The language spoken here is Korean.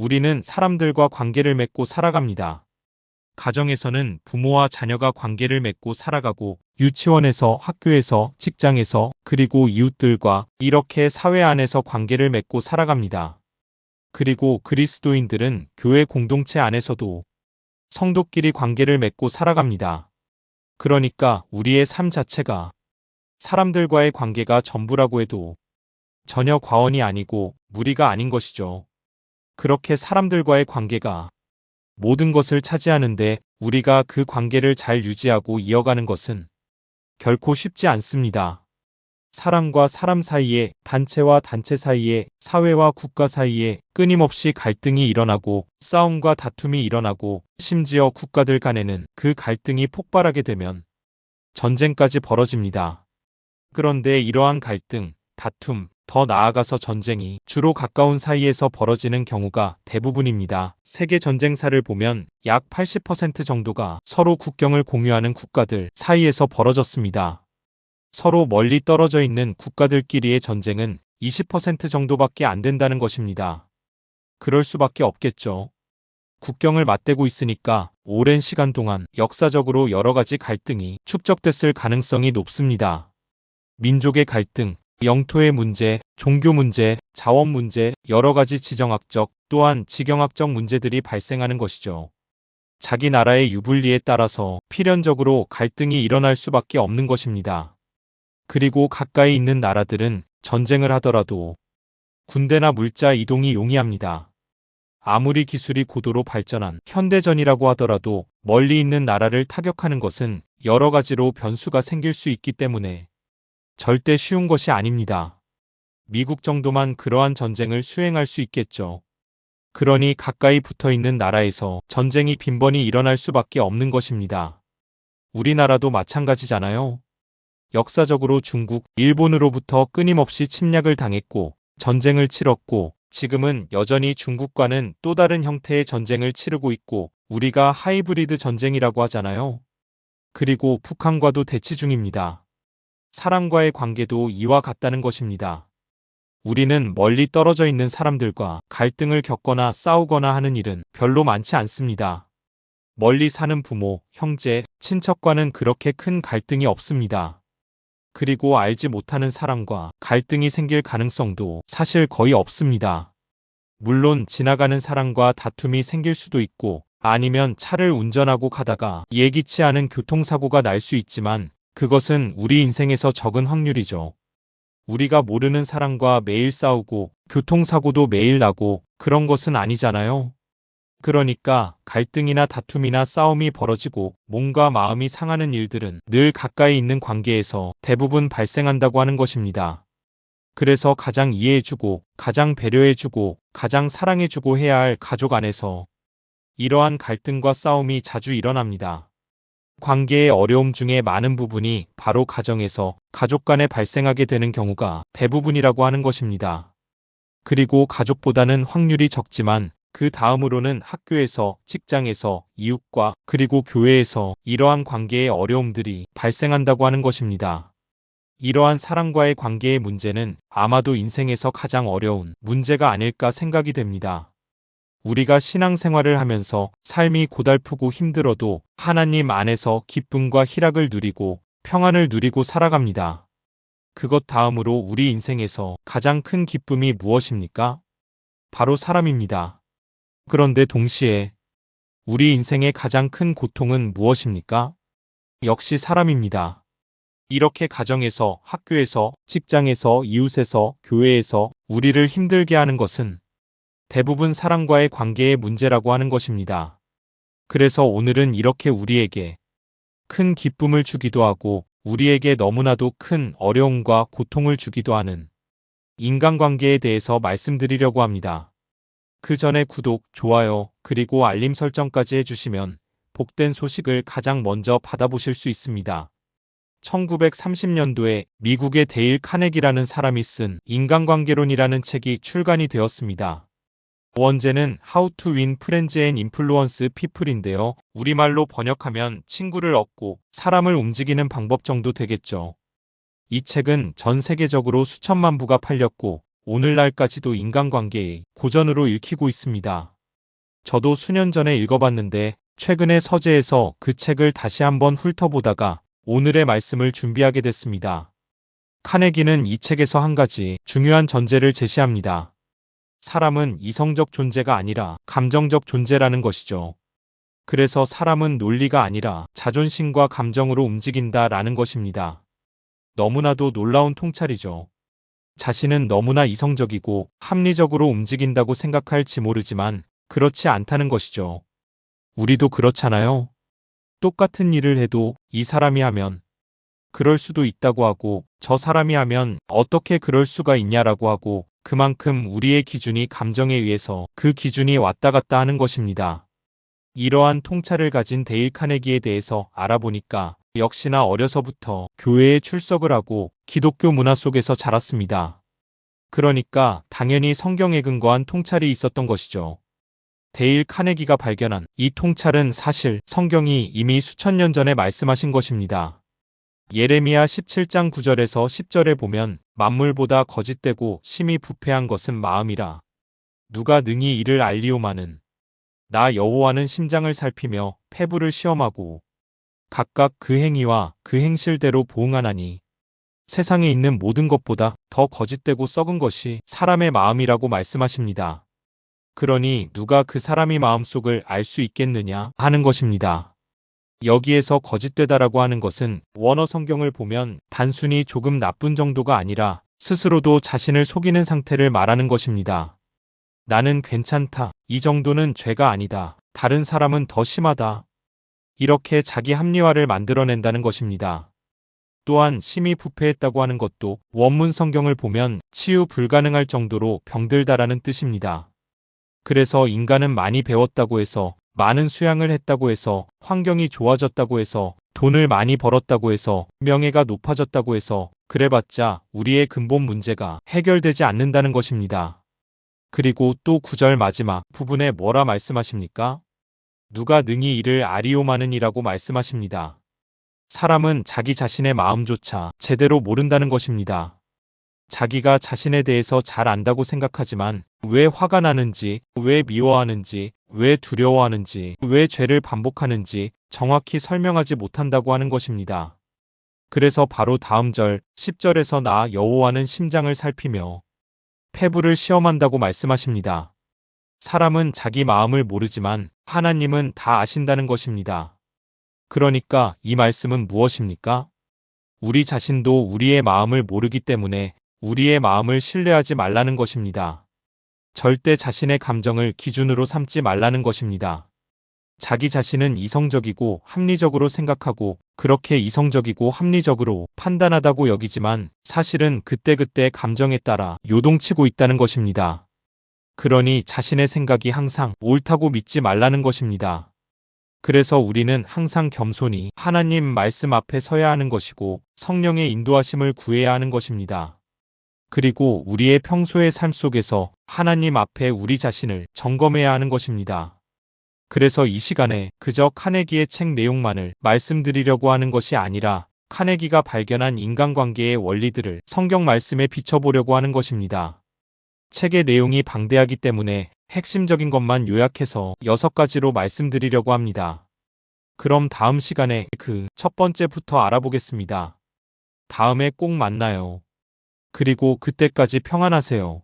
우리는 사람들과 관계를 맺고 살아갑니다. 가정에서는 부모와 자녀가 관계를 맺고 살아가고, 유치원에서, 학교에서, 직장에서, 그리고 이웃들과 이렇게 사회 안에서 관계를 맺고 살아갑니다. 그리고 그리스도인들은 교회 공동체 안에서도 성도끼리 관계를 맺고 살아갑니다. 그러니까 우리의 삶 자체가 사람들과의 관계가 전부라고 해도 전혀 과언이 아니고 무리가 아닌 것이죠. 그렇게 사람들과의 관계가 모든 것을 차지하는데 우리가 그 관계를 잘 유지하고 이어가는 것은 결코 쉽지 않습니다. 사람과 사람 사이에, 단체와 단체 사이에, 사회와 국가 사이에 끊임없이 갈등이 일어나고 싸움과 다툼이 일어나고 심지어 국가들 간에는 그 갈등이 폭발하게 되면 전쟁까지 벌어집니다. 그런데 이러한 갈등, 다툼, 더 나아가서 전쟁이 주로 가까운 사이에서 벌어지는 경우가 대부분입니다. 세계 전쟁사를 보면 약 80% 정도가 서로 국경을 공유하는 국가들 사이에서 벌어졌습니다. 서로 멀리 떨어져 있는 국가들끼리의 전쟁은 20% 정도밖에 안 된다는 것입니다. 그럴 수밖에 없겠죠. 국경을 맞대고 있으니까 오랜 시간 동안 역사적으로 여러 가지 갈등이 축적됐을 가능성이 높습니다. 민족의 갈등, 영토의 문제, 종교 문제, 자원 문제, 여러 가지 지정학적 또한 지경학적 문제들이 발생하는 것이죠. 자기 나라의 유불리에 따라서 필연적으로 갈등이 일어날 수밖에 없는 것입니다. 그리고 가까이 있는 나라들은 전쟁을 하더라도 군대나 물자 이동이 용이합니다. 아무리 기술이 고도로 발전한 현대전이라고 하더라도 멀리 있는 나라를 타격하는 것은 여러 가지로 변수가 생길 수 있기 때문에 절대 쉬운 것이 아닙니다. 미국 정도만 그러한 전쟁을 수행할 수 있겠죠. 그러니 가까이 붙어 있는 나라에서 전쟁이 빈번히 일어날 수밖에 없는 것입니다. 우리나라도 마찬가지잖아요. 역사적으로 중국, 일본으로부터 끊임없이 침략을 당했고 전쟁을 치렀고 지금은 여전히 중국과는 또 다른 형태의 전쟁을 치르고 있고 우리가 하이브리드 전쟁이라고 하잖아요. 그리고 북한과도 대치 중입니다. 사람과의 관계도 이와 같다는 것입니다. 우리는 멀리 떨어져 있는 사람들과 갈등을 겪거나 싸우거나 하는 일은 별로 많지 않습니다. 멀리 사는 부모, 형제, 친척과는 그렇게 큰 갈등이 없습니다. 그리고 알지 못하는 사람과 갈등이 생길 가능성도 사실 거의 없습니다. 물론 지나가는 사람과 다툼이 생길 수도 있고 아니면 차를 운전하고 가다가 예기치 않은 교통사고가 날 수 있지만 그것은 우리 인생에서 적은 확률이죠. 우리가 모르는 사람과 매일 싸우고 교통사고도 매일 나고 그런 것은 아니잖아요. 그러니까 갈등이나 다툼이나 싸움이 벌어지고 몸과 마음이 상하는 일들은 늘 가까이 있는 관계에서 대부분 발생한다고 하는 것입니다. 그래서 가장 이해해주고 가장 배려해주고 가장 사랑해주고 해야 할 가족 안에서 이러한 갈등과 싸움이 자주 일어납니다. 관계의 어려움 중에 많은 부분이 바로 가정에서 가족 간에 발생하게 되는 경우가 대부분이라고 하는 것입니다. 그리고 가족보다는 확률이 적지만 그 다음으로는 학교에서, 직장에서, 이웃과 그리고 교회에서 이러한 관계의 어려움들이 발생한다고 하는 것입니다. 이러한 사람과의 관계의 문제는 아마도 인생에서 가장 어려운 문제가 아닐까 생각이 됩니다. 우리가 신앙생활을 하면서 삶이 고달프고 힘들어도 하나님 안에서 기쁨과 희락을 누리고 평안을 누리고 살아갑니다. 그것 다음으로 우리 인생에서 가장 큰 기쁨이 무엇입니까? 바로 사람입니다. 그런데 동시에 우리 인생의 가장 큰 고통은 무엇입니까? 역시 사람입니다. 이렇게 가정에서, 학교에서, 직장에서, 이웃에서, 교회에서 우리를 힘들게 하는 것은 대부분 사람과의 관계의 문제라고 하는 것입니다. 그래서 오늘은 이렇게 우리에게 큰 기쁨을 주기도 하고 우리에게 너무나도 큰 어려움과 고통을 주기도 하는 인간관계에 대해서 말씀드리려고 합니다. 그 전에 구독, 좋아요, 그리고 알림 설정까지 해주시면 복된 소식을 가장 먼저 받아보실 수 있습니다. 1930년도에 미국의 데일 카네기라는 사람이 쓴 인간관계론이라는 책이 출간이 되었습니다. 원제는 How to Win Friends and Influence People인데요. 우리말로 번역하면 친구를 얻고 사람을 움직이는 방법 정도 되겠죠. 이 책은 전 세계적으로 수천만 부가 팔렸고 오늘날까지도 인간관계의 고전으로 읽히고 있습니다. 저도 수년 전에 읽어봤는데 최근에 서재에서 그 책을 다시 한번 훑어보다가 오늘의 말씀을 준비하게 됐습니다. 카네기는 이 책에서 한 가지 중요한 전제를 제시합니다. 사람은 이성적 존재가 아니라 감정적 존재라는 것이죠. 그래서 사람은 논리가 아니라 자존심과 감정으로 움직인다라는 것입니다. 너무나도 놀라운 통찰이죠. 자신은 너무나 이성적이고 합리적으로 움직인다고 생각할지 모르지만 그렇지 않다는 것이죠. 우리도 그렇잖아요. 똑같은 일을 해도 이 사람이 하면 그럴 수도 있다고 하고 저 사람이 하면 어떻게 그럴 수가 있냐라고 하고 그만큼 우리의 기준이 감정에 의해서 그 기준이 왔다 갔다 하는 것입니다. 이러한 통찰을 가진 데일 카네기에 대해서 알아보니까 역시나 어려서부터 교회에 출석을 하고 기독교 문화 속에서 자랐습니다. 그러니까 당연히 성경에 근거한 통찰이 있었던 것이죠. 데일 카네기가 발견한 이 통찰은 사실 성경이 이미 수천 년 전에 말씀하신 것입니다. 예레미야 17장 9절에서 10절에 보면 만물보다 거짓되고 심히 부패한 것은 마음이라. 누가 능히 이를 알리오마는. 나 여호와는 심장을 살피며 폐부를 시험하고 각각 그 행위와 그 행실대로 보응하나니 세상에 있는 모든 것보다 더 거짓되고 썩은 것이 사람의 마음이라고 말씀하십니다. 그러니 누가 그 사람의 마음속을 알 수 있겠느냐 하는 것입니다. 여기에서 거짓되다라고 하는 것은 원어 성경을 보면 단순히 조금 나쁜 정도가 아니라 스스로도 자신을 속이는 상태를 말하는 것입니다. 나는 괜찮다. 이 정도는 죄가 아니다. 다른 사람은 더 심하다. 이렇게 자기 합리화를 만들어낸다는 것입니다. 또한 심히 부패했다고 하는 것도 원문 성경을 보면 치유 불가능할 정도로 병들다라는 뜻입니다. 그래서 인간은 많이 배웠다고 해서 많은 수양을 했다고 해서 환경이 좋아졌다고 해서 돈을 많이 벌었다고 해서 명예가 높아졌다고 해서 그래봤자 우리의 근본 문제가 해결되지 않는다는 것입니다. 그리고 또 9절 마지막 부분에 뭐라 말씀하십니까? 누가 능히 이를 아리오마는이라고 말씀하십니다. 사람은 자기 자신의 마음조차 제대로 모른다는 것입니다. 자기가 자신에 대해서 잘 안다고 생각하지만 왜 화가 나는지, 왜 미워하는지, 왜 두려워하는지, 왜 죄를 반복하는지 정확히 설명하지 못한다고 하는 것입니다. 그래서 바로 다음 절 10절에서 나 여호와는 심장을 살피며 폐부를 시험한다고 말씀하십니다. 사람은 자기 마음을 모르지만 하나님은 다 아신다는 것입니다. 그러니까 이 말씀은 무엇입니까? 우리 자신도 우리의 마음을 모르기 때문에 우리의 마음을 신뢰하지 말라는 것입니다. 절대 자신의 감정을 기준으로 삼지 말라는 것입니다. 자기 자신은 이성적이고 합리적으로 생각하고 그렇게 이성적이고 합리적으로 판단하다고 여기지만 사실은 그때그때 감정에 따라 요동치고 있다는 것입니다. 그러니 자신의 생각이 항상 옳다고 믿지 말라는 것입니다. 그래서 우리는 항상 겸손히 하나님 말씀 앞에 서야 하는 것이고 성령의 인도하심을 구해야 하는 것입니다. 그리고 우리의 평소의 삶 속에서 하나님 앞에 우리 자신을 점검해야 하는 것입니다. 그래서 이 시간에 그저 카네기의 책 내용만을 말씀드리려고 하는 것이 아니라 카네기가 발견한 인간관계의 원리들을 성경 말씀에 비춰보려고 하는 것입니다. 책의 내용이 방대하기 때문에 핵심적인 것만 요약해서 6가지로 말씀드리려고 합니다. 그럼 다음 시간에 그 첫 번째부터 알아보겠습니다. 다음에 꼭 만나요. 그리고 그때까지 평안하세요.